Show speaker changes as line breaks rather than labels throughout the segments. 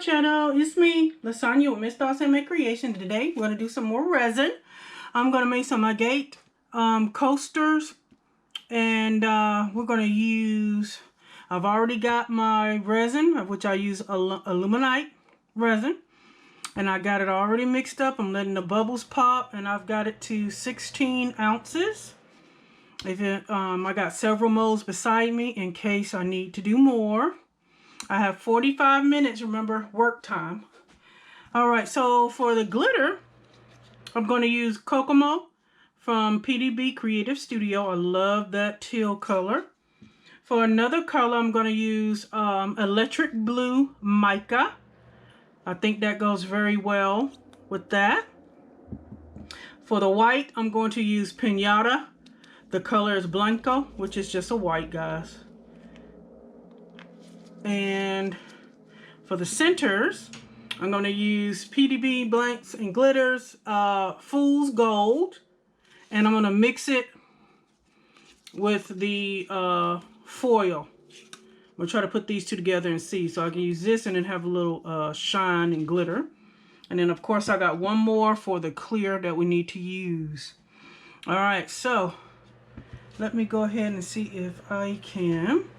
channel. It's me, Lasagna with Miss Thoughts Handmade Creation. Today we're going to do some more resin. I'm going to make some agate coasters, and we're going to use, I've already got my resin, which I use aluminite resin, and I got it already mixed up. I'm letting the bubbles pop, and I've got it to 16 ounces. I got several molds beside me in case I need to do more. I have 45 minutes, remember, work time. All right, so for the glitter, I'm going to use Kokomo from PDB Creative Studio. I love that teal color. For another color, I'm going to use Electric Blue Mica. I think that goes very well with that. For the white, I'm going to use Pinata. The color is Blanco, which is just a white, guys. And for the centers, I'm going to use PDB Blanks and Glitters Fool's Gold. And I'm going to mix it with the foil. I'm going to try to put these two together and see. So I can use this and then have a little shine and glitter. And then, of course, I got one more for the clear that we need to use. All right, so let me go ahead and see if I can.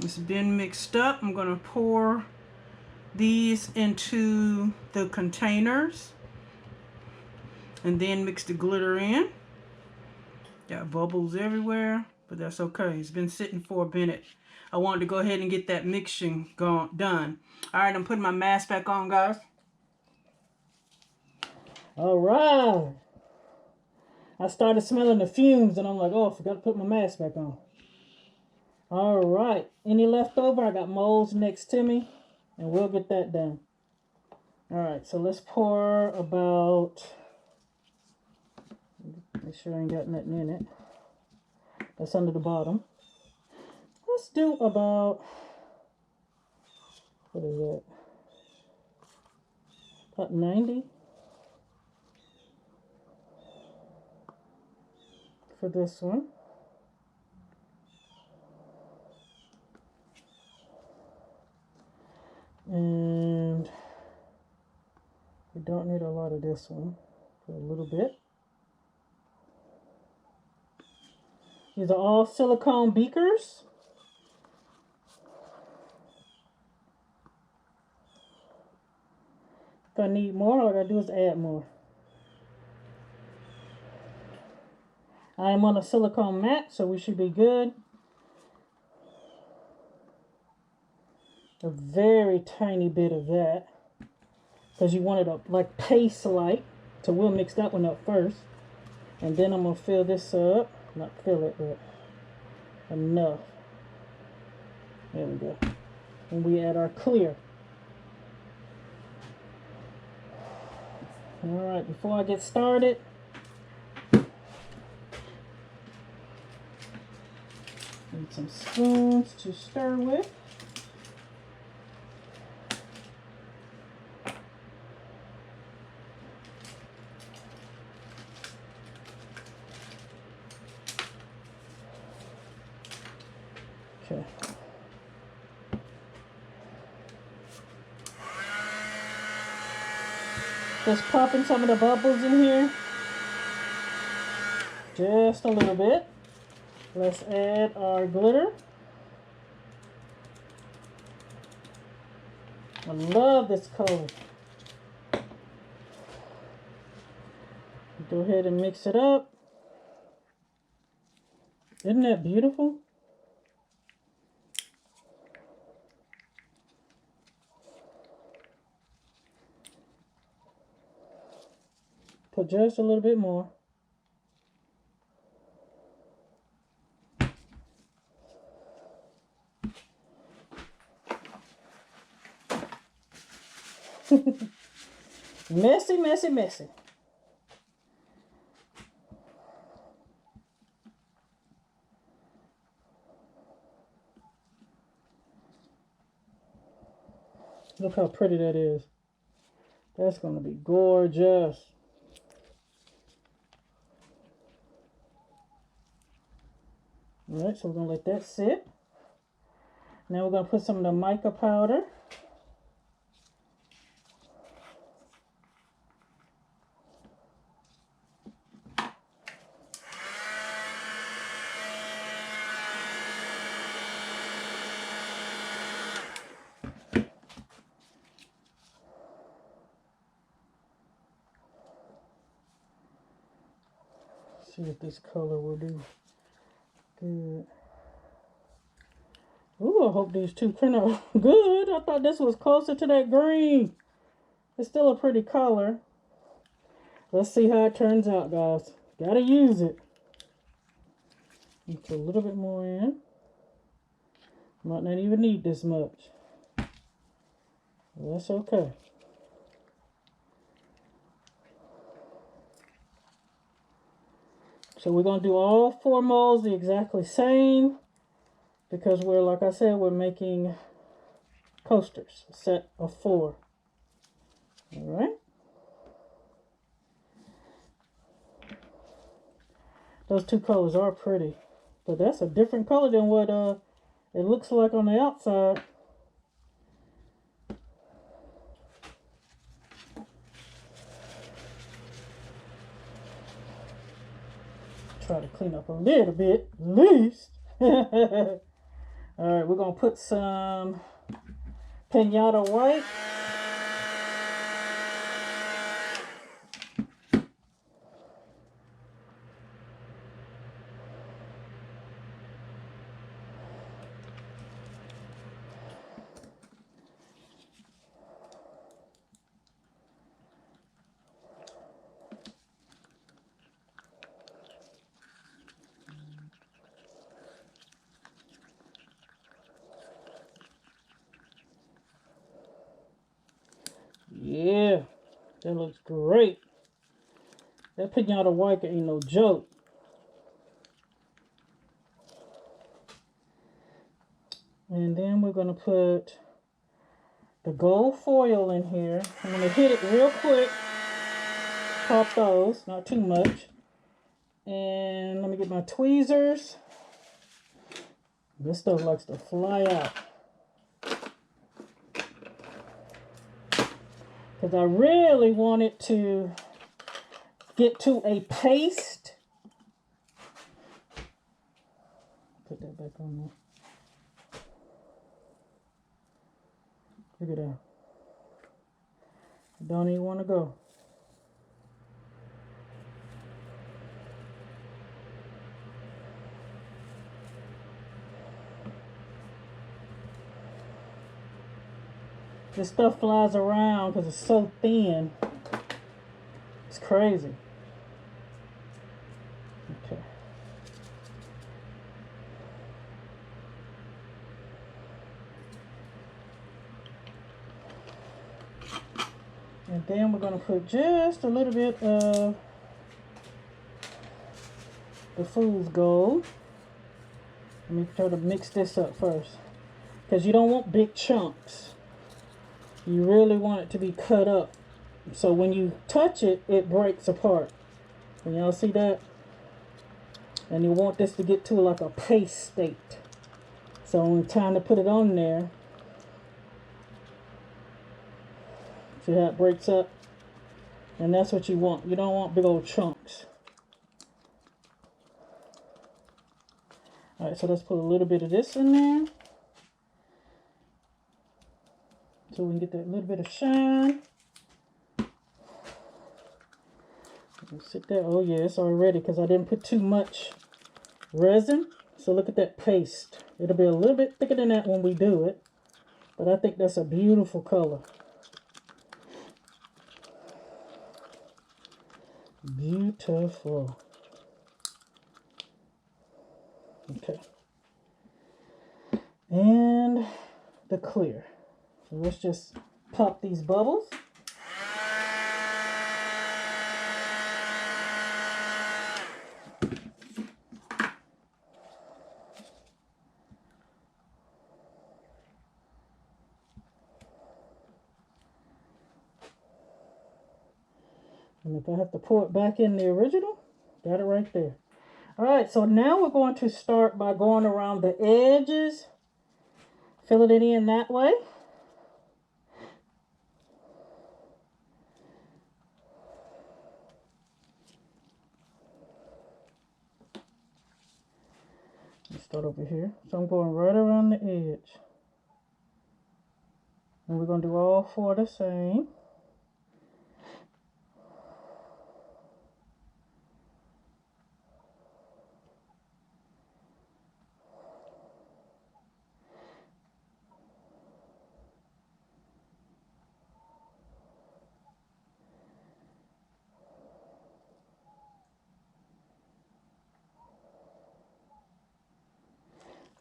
It's been mixed up. I'm going to pour these into the containers and then mix the glitter in. Got bubbles everywhere, but that's okay. It's been sitting for a minute. I wanted to go ahead and get that mixing done. All right, I'm putting my mask back on, guys. All right. I started smelling the fumes and I'm like, oh, I forgot to put my mask back on. All right, any leftover? I got molds next to me, and we'll get that done. All right, so let's pour about, make sure I ain't got nothing in it. That's under the bottom. Let's do about, what is that? About 90 for this one. And we don't need a lot of this one, for a little bit. These are all silicone beakers. If I need more, all I gotta do is add more. I am on a silicone mat, so we should be good. A very tiny bit of that, because you want it to like paste-like. So we'll mix that one up first, and then I'm gonna fill this up. Not fill it, but enough. There we go. And we add our clear. All right. Before I get started, need some spoons to stir with. Okay. Just popping some of the bubbles in here. Just a little bit. Let's add our glitter. I love this color. Go ahead and mix it up. Isn't that beautiful? Put just a little bit more. Messy, messy, messy. Look how pretty that is. That's going to be gorgeous. All right, so we're going to let that sit. Now we're going to put some of the mica powder. See if this color will do good. Ooh, I hope these two print out good. I thought this was closer to that green. It's still a pretty color. Let's see how it turns out, guys. Gotta use it. Put a little bit more in. Might not even need this much. That's okay. So we're going to do all 4 molds the exactly same because we're, like I said, we're making coasters, a set of 4. All right. Those 2 colors are pretty, but that's a different color than what it looks like on the outside. Try to clean up a little bit, at least. All right, we're going to put some pinata white. Yeah, that looks great. That pinata white ain't no joke. And then we're going to put the gold foil in here. I'm going to hit it real quick. Pop those, not too much. And let me get my tweezers. This stuff likes to fly out. Because I really want it to get to a paste. Put that back on there. Look at that. I don't even want to go. This stuff flies around because it's so thin. It's crazy. Okay. And then we're going to put just a little bit of the fool's gold. Let me try to mix this up first. Because you don't want big chunks. You really want it to be cut up. So when you touch it, it breaks apart. Can y'all see that? And you want this to get to like a paste state. So when it's time to put it on there, see how it breaks up? And that's what you want. You don't want big old chunks. Alright, so let's put a little bit of this in there. So we can get that little bit of shine. Sit there. Oh yeah, it's already because I didn't put too much resin. So look at that paste. It'll be a little bit thicker than that when we do it. But I think that's a beautiful color. Beautiful. Okay. And the clear. So let's just pop these bubbles. And if I have to pour it back in the original, got it right there. All right, so now we're going to start by going around the edges, filling it in that way. Let's start over here. So I'm going right around the edge. And we're going to do all 4 the same.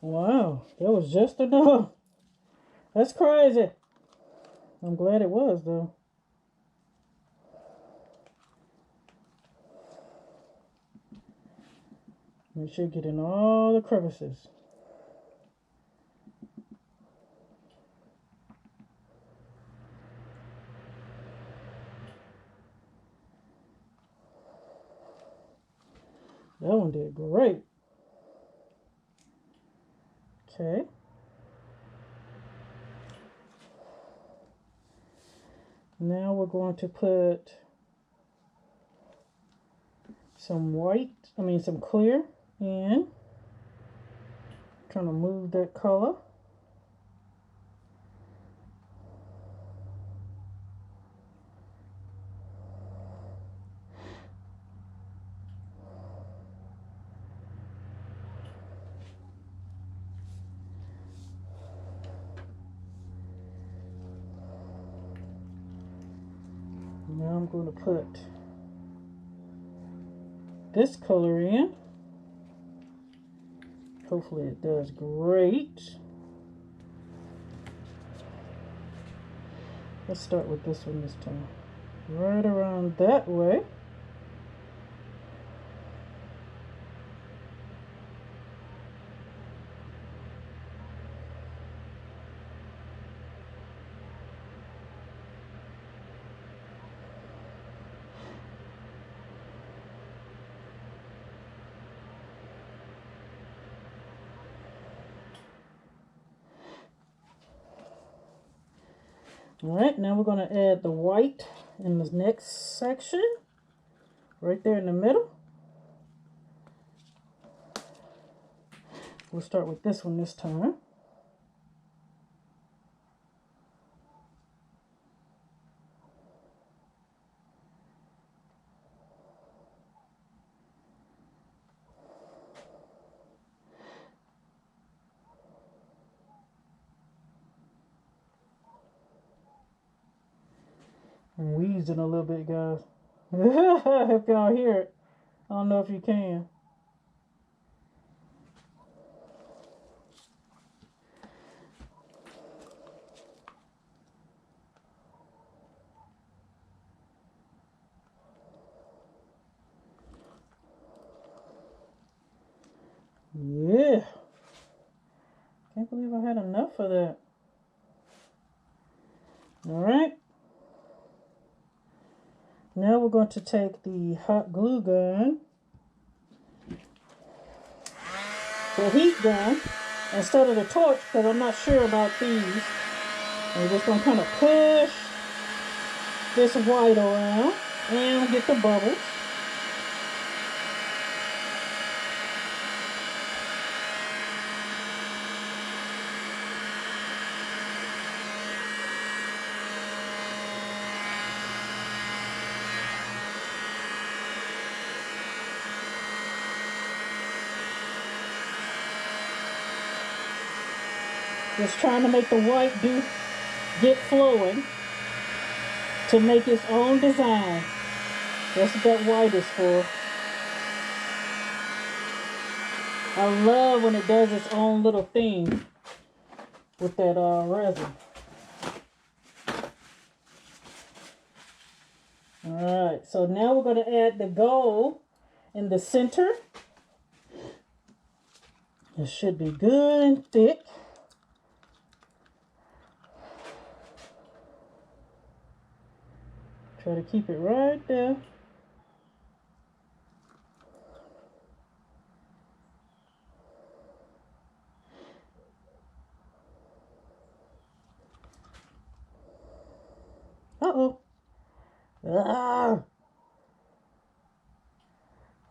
Wow, that was just enough. That's crazy. I'm glad it was, though. Make sure you get in all the crevices. That one did great. Okay. Now we're going to put some some clear in. Trying to move that color. Now I'm going to put this color in. Hopefully it does great. Let's start with this one this time. Right around that way. All right, now we're going to add the white in the next section, right there in the middle. We'll start with this one this time. I'm wheezing a little bit, guys. If y'all hear it, I don't know if you can. Yeah. Can't believe I had enough of that. All right. Now we're going to take the hot glue gun, the heat gun, instead of the torch, because I'm not sure about these. And we're just going to kind of push this white around and get the bubbles. Just trying to make the white get flowing to make its own design. That's what that white is for. I love when it does its own little thing with that resin. Alright, so now we're going to add the gold in the center. It should be good and thick. Try to keep it right there. Uh-oh. Ah! I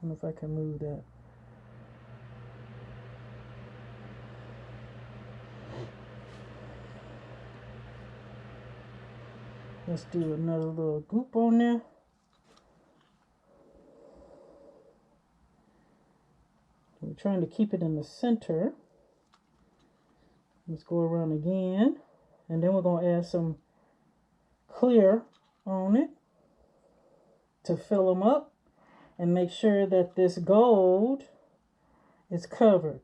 don't know if I can move that. Let's do another little goop on there. We're trying to keep it in the center. Let's go around again. And then we're going to add some clear on it to fill them up and make sure that this gold is covered.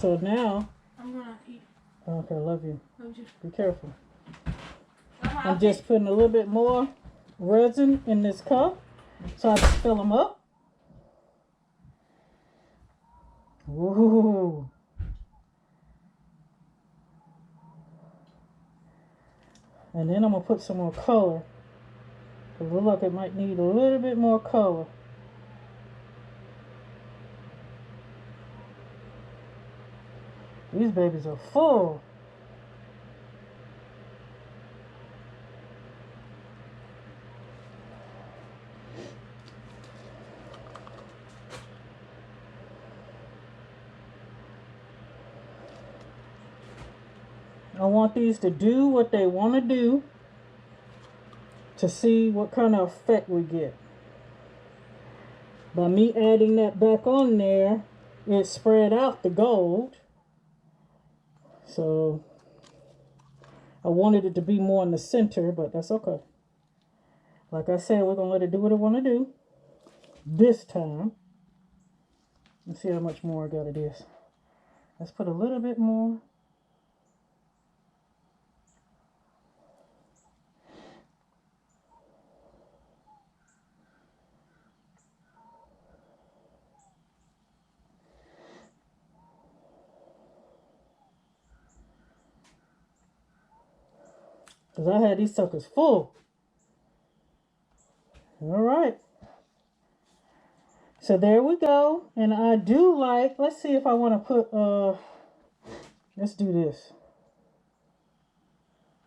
So now,
I'm gonna eat.
Okay, love you.
Love you.
Be careful. I'm just putting a little bit more resin in this cup so I can fill them up. Ooh. And then I'm going to put some more color. It looks like it might need a little bit more color. These babies are full. I want these to do what they want to do to see what kind of effect we get. By me adding that back on there, it spread out the gold. So I wanted it to be more in the center, but that's okay. Like I said, we're going to let it do what it want to do this time. Let's see how much more I got of this. Let's put a little bit more. Because I had these suckers full. All right. So there we go. And I do like, let's see if I want to put, let's do this.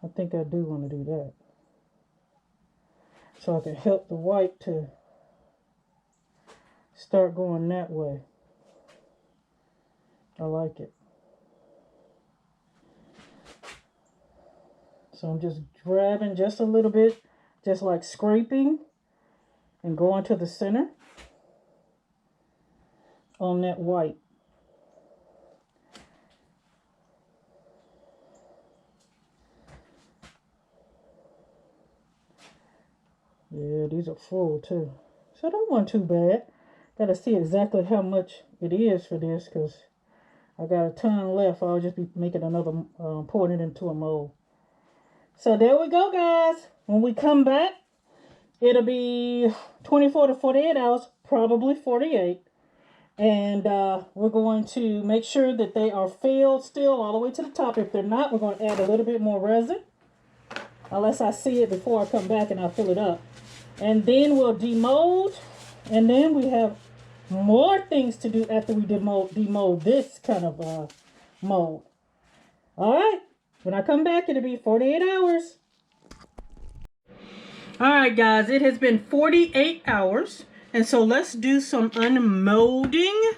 I think I do want to do that. So I can help the white to start going that way. I like it. So I'm just grabbing just a little bit, just like scraping and going to the center on that white. Yeah, these are full too. So that wasn't too bad. Got to see exactly how much it is for this because I got a ton left. I'll just be making another, pouring it into a mold. So there we go, guys. When we come back, it'll be 24 to 48 hours, probably 48. And we're going to make sure that they are filled still all the way to the top. If they're not, we're going to add a little bit more resin. Unless I see it before I come back and I'll fill it up. And then we'll demold. And then we have more things to do after we demold this kind of mold. All right. When I come back, it'll be 48 hours. All right, guys. It has been 48 hours. And so let's do some unmolding.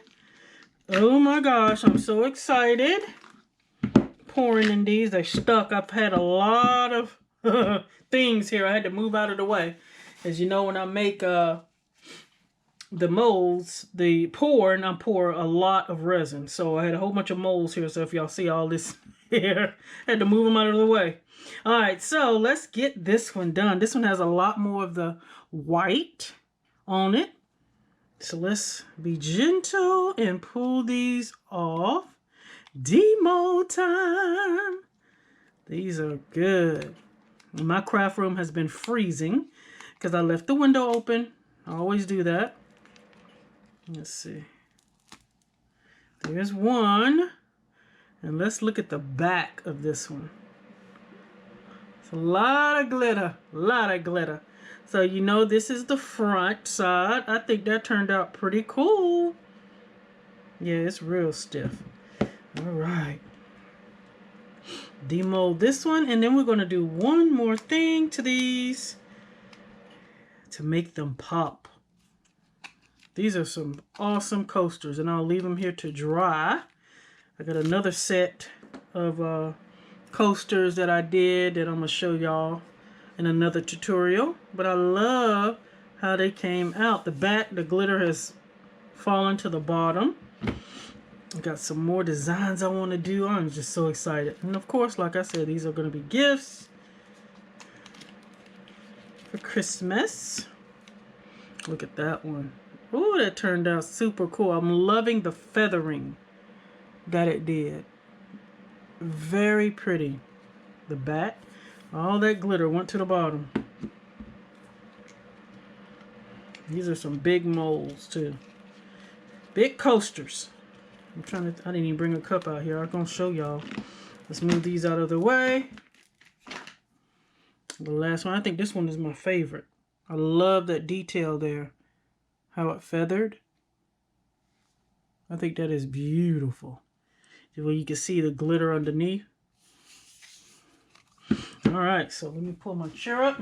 Oh my gosh, I'm so excited. Pouring in these. They're stuck. I've had a lot of things here. I had to move out of the way. As you know, when I make the molds, I pour a lot of resin. So I had a whole bunch of molds here. So if y'all see all this here, I had to move them out of the way. All right, so let's get this one done. This one has a lot more of the white on it. So let's be gentle and pull these off. Demold time. These are good. My craft room has been freezing because I left the window open. I always do that. Let's see. There's one. And let's look at the back of this one. It's a lot of glitter. A lot of glitter. So you know this is the front side. I think that turned out pretty cool. Yeah, it's real stiff. All right. Demold this one, and then we're going to do one more thing to these to make them pop. These are some awesome coasters, and I'll leave them here to dry. I got another set of coasters that I did that I'm going to show y'all in another tutorial. But I love how they came out. The back, the glitter has fallen to the bottom. I got some more designs I want to do. I'm just so excited. And of course, like I said, these are going to be gifts for Christmas. Look at that one. Ooh, that turned out super cool. I'm loving the feathering that it did. Very pretty. The back, all that glitter went to the bottom. These are some big molds too. Big coasters. I didn't even bring a cup out here. I'm gonna show y'all. Let's move these out of the way. The last one, I think this one is my favorite. I love that detail there. How it feathered. I think that is beautiful. Well, you can see the glitter underneath. Alright, so let me pull my chair up.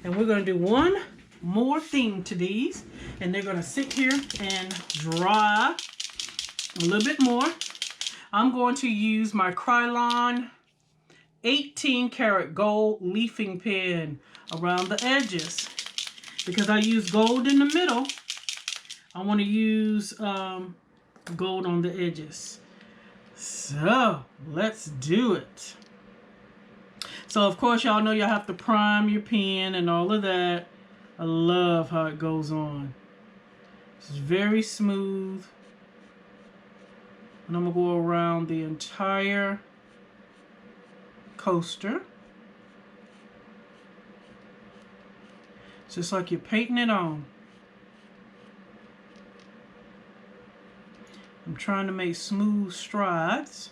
And we're going to do one more thing to these. And they're going to sit here and dry a little bit more. I'm going to use my Krylon 18 karat gold leafing pen around the edges. Because I use gold in the middle, I want to use gold on the edges. So, let's do it. So, of course, y'all know y'all have to prime your pen and all of that. I love how it goes on. It's very smooth. And I'm going to go around the entire coaster. It's just like you're painting it on. I'm trying to make smooth strides.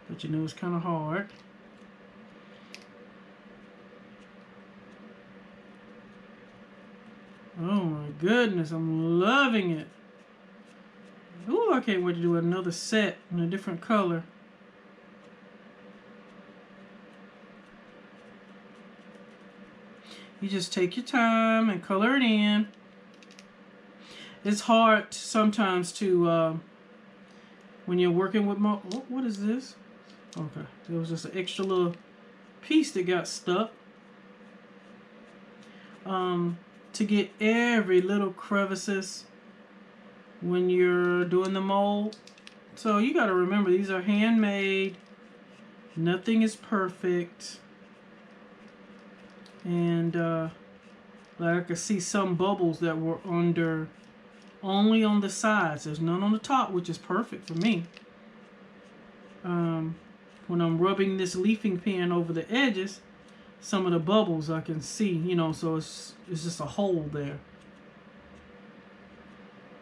But you know it's kind of hard. Oh my goodness, I'm loving it. Ooh, I can't wait to do another set in a different color. You just take your time and color it in. It's hard sometimes to, when you're working with more, what is this? Okay, there was just an extra little piece that got stuck. To get every little crevices when you're doing the mold. So you got to remember, these are handmade. Nothing is perfect. And like I could see some bubbles that were under, only on the sides. There's none on the top, which is perfect for me. When I'm rubbing this leafing pen over the edges, some of the bubbles I can see, you know, so it's just a hole there.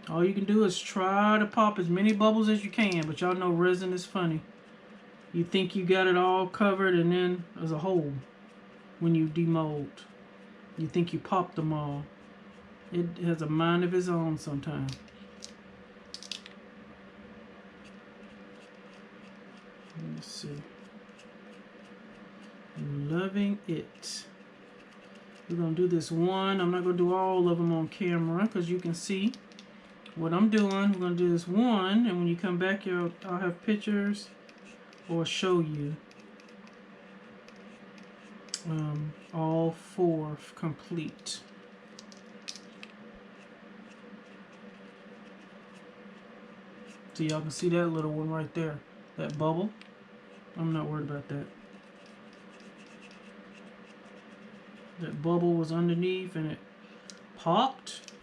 All you can do is try to pop as many bubbles as you can, but y'all know resin is funny. You think you got it all covered and then there's a hole when you demold. You think you popped them all. It has a mind of its own sometimes. Let's see. Loving it. We're going to do this one. I'm not going to do all of them on camera because you can see what I'm doing. We're going to do this one, and when you come back, I'll have pictures or show you all four complete. So y'all can see that little one right there, that bubble. I'm not worried about that. That bubble was underneath and it popped.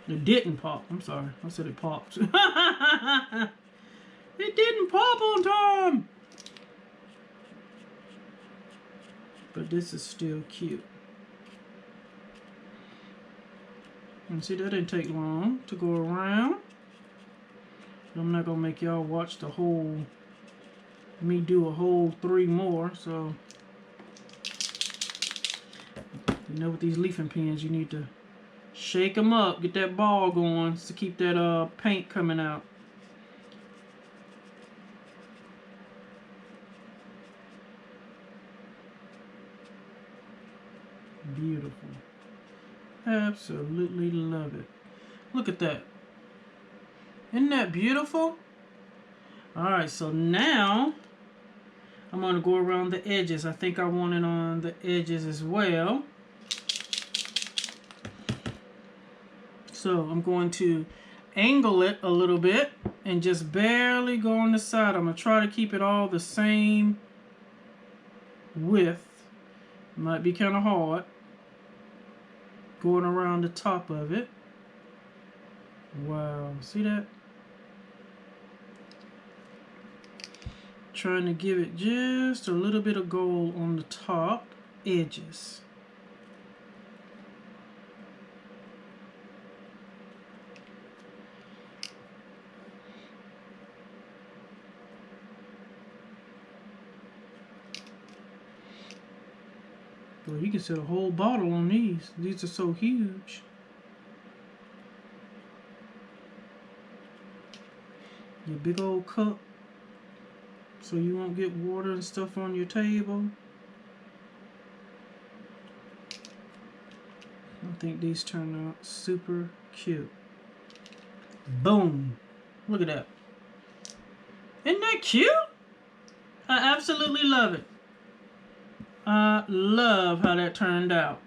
It didn't pop. I'm sorry. I said it popped. It didn't pop on time. But this is still cute. And see, that didn't take long to go around. I'm not going to make y'all watch the whole, me do a whole 3 more. So, you know, with these leafing pens, you need to shake them up, get that ball going to keep that paint coming out. Beautiful. Absolutely love it. Look at that. Isn't that beautiful? Alright, so now I'm going to go around the edges. I think I want it on the edges as well. So I'm going to angle it a little bit and just barely go on the side. I'm going to try to keep it all the same width. Might be kind of hard going around the top of it. Wow, see that? Trying to give it just a little bit of gold on the top edges. Well, you can set a whole bottle on these. These are so huge. Your big old cup, so you won't get water and stuff on your table. I think these turned out super cute. Boom. Look at that. Isn't that cute? I absolutely love it. I love how that turned out.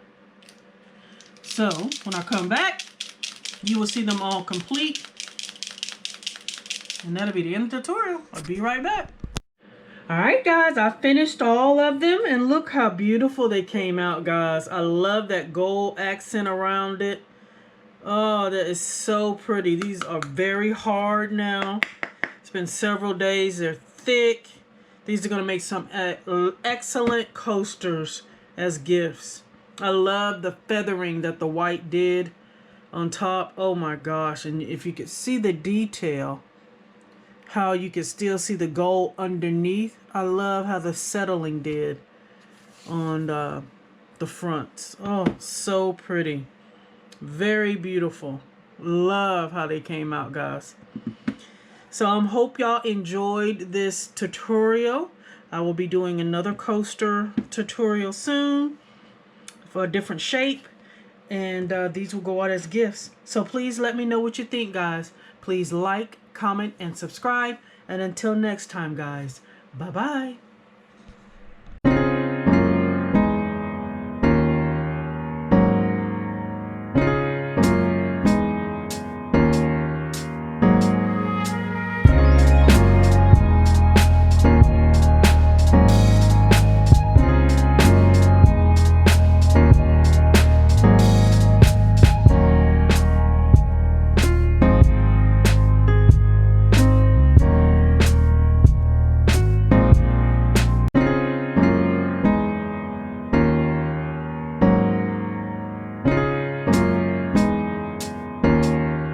So, when I come back, you will see them all complete. And that'll be the end of the tutorial. I'll be right back. Alright guys, I finished all of them and look how beautiful they came out, guys. I love that gold accent around it. Oh, that is so pretty. These are very hard now. It's been several days. They're thick. These are going to make some excellent coasters as gifts. I love the feathering that the white did on top. Oh my gosh. And if you could see the detail, how you can still see the gold underneath. I love how the settling did on the fronts. Oh, so pretty. Very beautiful. Love how they came out, guys. So I hope y'all enjoyed this tutorial. I will be doing another coaster tutorial soon for a different shape. And these will go out as gifts. So please let me know what you think, guys. Please like, comment, and subscribe. And until next time, guys, bye-bye.